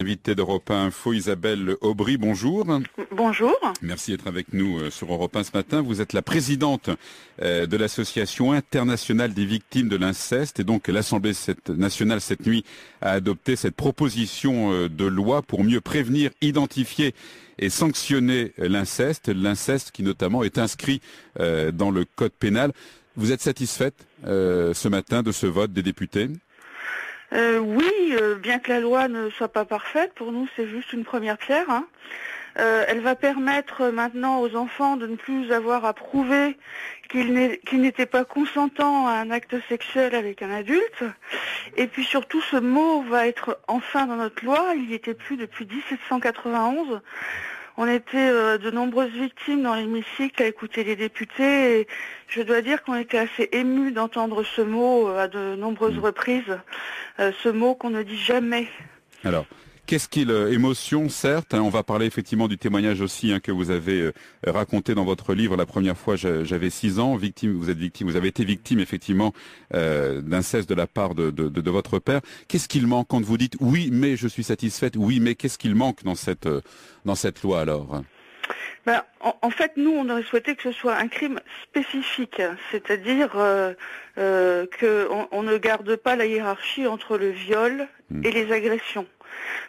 Invité d'Europe 1 Info, Isabelle Aubry, bonjour. Bonjour. Merci d'être avec nous sur Europe 1 ce matin. Vous êtes la présidente de l'Association internationale des victimes de l'inceste et donc l'Assemblée nationale cette nuit a adopté cette proposition de loi pour mieux prévenir, identifier et sanctionner l'inceste qui notamment est inscrit dans le code pénal. Vous êtes satisfaite ce matin de ce vote des députés ? Oui, bien que la loi ne soit pas parfaite, pour nous c'est juste une première pierre. Elle va permettre maintenant aux enfants de ne plus avoir à prouver qu'ils n'étaient pas consentants à un acte sexuel avec un adulte. Et puis surtout, ce mot va être enfin dans notre loi. Il n'y était plus depuis 1791. On était de nombreuses victimes dans l'hémicycle à écouter les députés et je dois dire qu'on était assez émus d'entendre ce mot à de nombreuses reprises, ce mot qu'on ne dit jamais. Alors, qu'est-ce qu'il émotion, certes, on va parler effectivement du témoignage aussi que vous avez raconté dans votre livre. La première fois, j'avais 6 ans, vous avez été victime effectivement d'inceste de la part de votre père. Qu'est-ce qu'il manque quand vous dites oui, mais je suis satisfaite, oui, mais qu'est-ce qu'il manque dans cette loi alors ? En fait, nous, on aurait souhaité que ce soit un crime spécifique, c'est-à-dire qu'on ne garde pas la hiérarchie entre le viol et les agressions,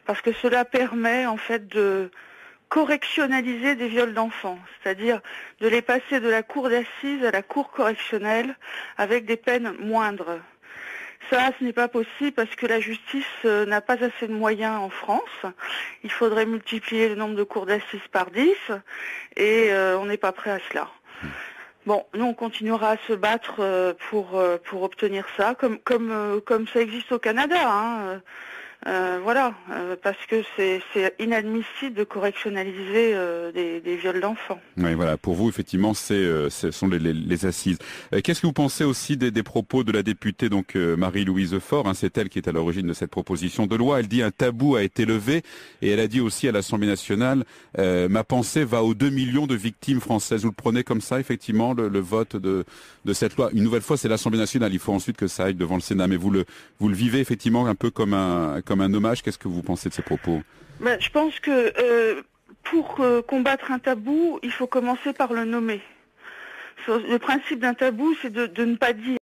parce que cela permet en fait de correctionnaliser des viols d'enfants, c'est-à-dire de les passer de la cour d'assises à la cour correctionnelle avec des peines moindres. Ça, ce n'est pas possible parce que la justice n'a pas assez de moyens en France. Il faudrait multiplier le nombre de cours d'assises par 10 et on n'est pas prêt à cela. Bon, nous on continuera à se battre pour obtenir ça, comme ça existe au Canada. Parce que c'est inadmissible de correctionnaliser des viols d'enfants. Oui, voilà. Pour vous, effectivement, ce sont les assises. Qu'est-ce que vous pensez aussi des propos de la députée Marie-Louise Faure, c'est elle qui est à l'origine de cette proposition de loi. Elle dit un tabou a été levé et elle a dit aussi à l'Assemblée nationale ma pensée va aux 2 millions de victimes françaises. Vous le prenez comme ça, effectivement, le vote de cette loi. Une nouvelle fois, c'est l'Assemblée nationale. Il faut ensuite que ça aille devant le Sénat. Mais vous le vivez effectivement un peu comme un hommage. Qu'est-ce que vous pensez de ces propos ? Je pense que pour combattre un tabou, il faut commencer par le nommer. Le principe d'un tabou, c'est de ne pas dire.